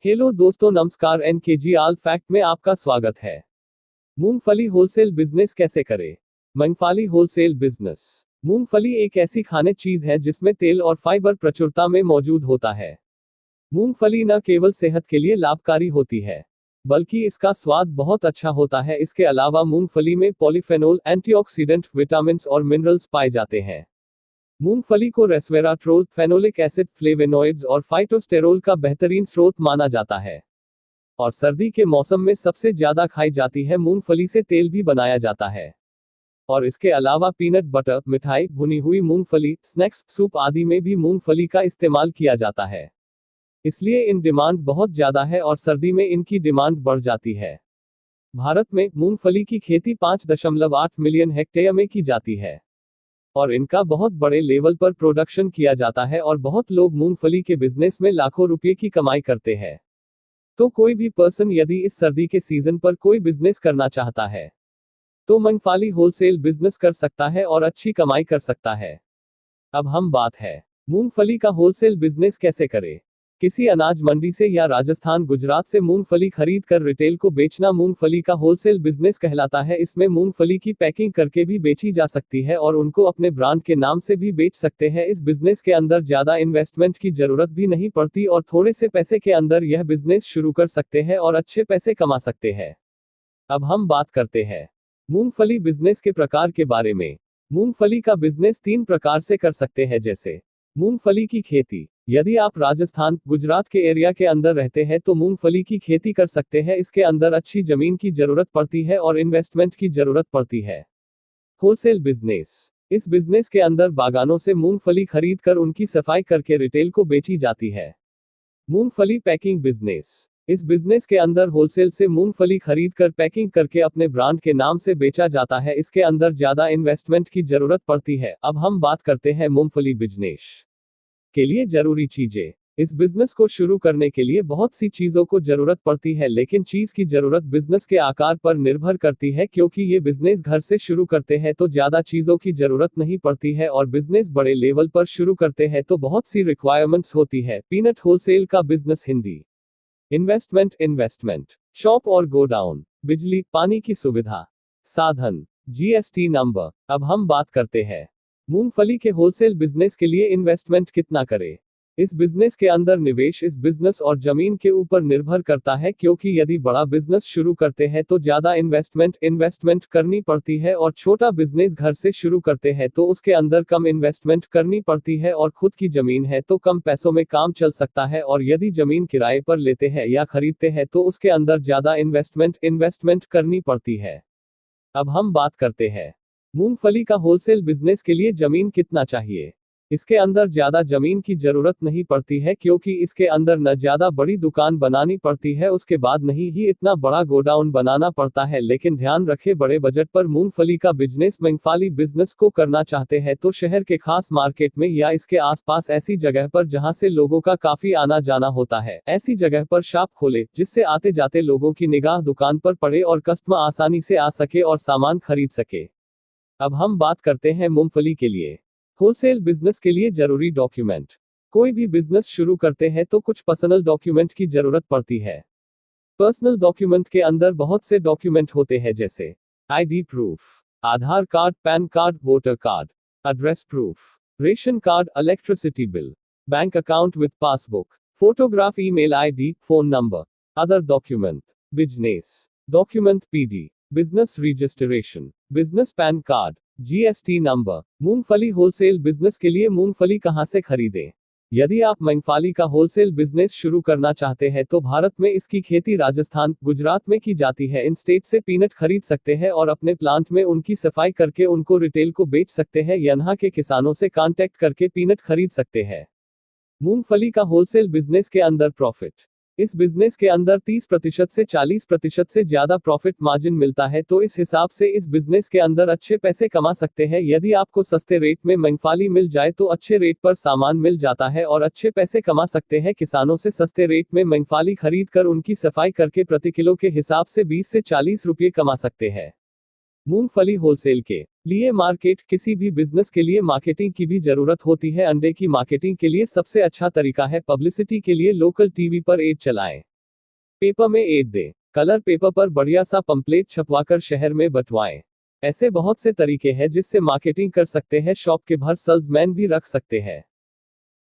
Hello दोस्तों, नमस्कार। NKG all fact में आपका स्वागत है। मूंगफली होलसेल बिजनेस कैसे करें? मूंगफली होलसेल बिजनेस। मूंगफली एक ऐसी खाने चीज है जिसमें तेल और फाइबर प्रचुरता में मौजूद होता है। मूंगफली न केवल सेहत के लिए लाभकारी होती है, बल्कि इसका स्वाद बहुत अच्छा होता है। इसके अलावा मूंगफली में पॉलीफेनोल, एंटीऑक्सीडेंट, विटामिन और मिनरल्स पाए जाते हैं। मूंगफली को रेस्वेराट्रोल, फेनोलिक एसिड, फ्लेवेनॉइड्स और फाइटोस्टेरोल का बेहतरीन स्रोत माना जाता है। और सर्दी के मौसम में सबसे ज्यादा खाई जाती है। मूंगफली से तेल भी बनाया जाता है। और इसके अलावा पीनट बटर, मिठाई, भुनी हुई मूंगफली, स्नैक्स, सूप आदि में भी मूंगफली का इस्तेमाल किया जाता है। इसलिए इन डिमांड बहुत ज्यादा है और सर्दी में इनकी डिमांड बढ़ जाती है। भारत में मूंगफली की खेती 5.8 मिलियन हेक्टेयर में की जाती है और इनका बहुत बड़े लेवल पर प्रोडक्शन किया जाता है और बहुत लोग मूंगफली के बिजनेस में लाखों रुपए की कमाई करते हैं। तो कोई भी पर्सन यदि इस सर्दी के सीजन पर कोई बिजनेस करना चाहता है तो मूंगफली होलसेल बिजनेस कर सकता है और अच्छी कमाई कर सकता है। अब हम बात है मूंगफली का होलसेल बिजनेस कैसे करें। किसी अनाज मंडी से या राजस्थान, गुजरात से मूंगफली खरीद कर रिटेल को बेचना मूंगफली का होलसेल बिजनेस कहलाता है। इसमें मूंगफली की पैकिंग करके भी बेची जा सकती है और उनको अपने ब्रांड के नाम से भी बेच सकते हैं। इस बिजनेस के अंदर ज्यादा इन्वेस्टमेंट की जरूरत भी नहीं पड़ती और थोड़े से पैसे के अंदर यह बिजनेस शुरू कर सकते हैं और अच्छे पैसे कमा सकते हैं। अब हम बात करते हैं मूंगफली बिजनेस के प्रकार के बारे में। मूंगफली का बिजनेस 3 प्रकार से कर सकते हैं, जैसे मूंगफली की खेती। यदि आप राजस्थान, गुजरात के एरिया के अंदर रहते हैं तो मूंगफली की खेती कर सकते हैं। इसके अंदर अच्छी जमीन की जरूरत पड़ती है और इन्वेस्टमेंट की जरूरत पड़ती है। Wholesale business. इस बिजनेस के अंदर बागानों से मूंगफली खरीद कर उनकी सफाई करके रिटेल को बेची जाती है। मूंगफली पैकिंग बिजनेस। इस बिजनेस के अंदर होलसेल से मूंगफली खरीद कर पैकिंग करके अपने ब्रांड के नाम से बेचा जाता है। इसके अंदर ज्यादा इन्वेस्टमेंट की जरूरत पड़ती है। अब हम बात करते हैं मूंगफली बिजनेस के लिए जरूरी चीजें। इस बिजनेस को शुरू करने के लिए बहुत सी चीजों को जरूरत पड़ती है, लेकिन चीज की जरूरत बिजनेस के आकार पर निर्भर करती है। क्योंकि ये बिजनेस घर से शुरू करते हैं तो ज्यादा चीजों की जरूरत नहीं पड़ती है और बिजनेस बड़े लेवल पर शुरू करते हैं तो बहुत सी रिक्वायरमेंट्स होती है। पीनट होलसेल का बिजनेस। हिंदी इन्वेस्टमेंट, शॉप और गोडाउन, बिजली पानी की सुविधा, साधन, जीएसटी नंबर। अब हम बात करते हैं मूंगफली के होलसेल बिजनेस के लिए इन्वेस्टमेंट कितना करें। इस बिजनेस के अंदर निवेश इस बिजनेस और जमीन के ऊपर निर्भर करता है, क्योंकि यदि बड़ा बिजनेस शुरू करते हैं तो ज्यादा इन्वेस्टमेंट करनी पड़ती है और छोटा बिजनेस घर से शुरू करते हैं तो उसके अंदर कम इन्वेस्टमेंट करनी पड़ती है और खुद की जमीन है तो कम पैसों में काम चल सकता है। और यदि जमीन किराए पर लेते हैं या खरीदते हैं तो उसके अंदर ज्यादा इन्वेस्टमेंट करनी पड़ती है। अब हम बात करते हैं मूंगफली का होलसेल बिजनेस के लिए जमीन कितना चाहिए। इसके अंदर ज्यादा जमीन की जरूरत नहीं पड़ती है, क्योंकि इसके अंदर न ज्यादा बड़ी दुकान बनानी पड़ती है, उसके बाद नहीं ही इतना बड़ा गोडाउन बनाना पड़ता है। लेकिन ध्यान रखें, बड़े बजट पर मूंगफली का बिजनेस मूंगफली बिजनेस को करना चाहते हैं तो शहर के खास मार्केट में या इसके आसपास ऐसी जगह पर जहां से लोगों का काफी आना जाना होता है, ऐसी जगह पर शॉप खोले जिससे आते जाते लोगों की निगाह दुकान पर पड़े और कस्टमर आसानी से आ सके और सामान खरीद सके। अब हम बात करते हैं मूंगफली के लिए होलसेल बिजनेस के लिए जरूरी डॉक्यूमेंट। कोई भी बिजनेस शुरू करते हैं तो कुछ पर्सनल डॉक्यूमेंट की जरूरत पड़ती है। पर्सनल डॉक्यूमेंट के अंदर बहुत से डॉक्यूमेंट होते हैं, जैसे ID proof, Aadhaar card, pan card, voter card, address proof, ration card, electricity bill, bank account with passbook, photograph, email ID, phone number. Other document, business document, PD, business registration, business pan card, GST number. मूंगफली wholesale business के लिए मूंगफली कहां से खरीदें। यदि आप मूंगफली का होलसेल बिजनेस शुरू करना चाहते हैं तो भारत में इसकी खेती राजस्थान, गुजरात में की जाती है। इन स्टेट से पीनट खरीद सकते हैं और अपने प्लांट में उनकी सफाई करके उनको रिटेल को बेच सकते हैं। यहाँ के किसानों से कांटेक्ट करके पीनट खरीद सकते हैं। मूंगफली का होलसेल बिजनेस के अंदर प्रॉफिट। इस बिजनेस के अंदर 30% से 40% से ज्यादा प्रॉफिट मार्जिन मिलता है, तो इस हिसाब से इस बिजनेस के अंदर अच्छे पैसे कमा सकते हैं। यदि आपको सस्ते रेट में मूंगफली मिल जाए तो अच्छे रेट पर सामान मिल जाता है और अच्छे पैसे कमा सकते हैं। किसानों से सस्ते रेट में मूंगफली खरीद कर उनकी सफाई करके प्रति किलो के हिसाब से 20 से 40 रुपये कमा सकते हैं। मूंगफली होलसेल के लिए मार्केट। किसी भी बिजनेस के लिए मार्केटिंग की भी जरूरत होती है। अंडे की मार्केटिंग के लिए सबसे अच्छा तरीका है पब्लिसिटी के लिए लोकल टीवी पर एड चलाएं। पेपर में एड दें। कलर पेपर पर बढ़िया सा पंपलेट छपवाकर शहर में बंटवाएं। ऐसे बहुत से तरीके हैं जिससे मार्केटिंग कर सकते हैं, शॉप के बाहर सेल्समैन भी रख सकते हैं।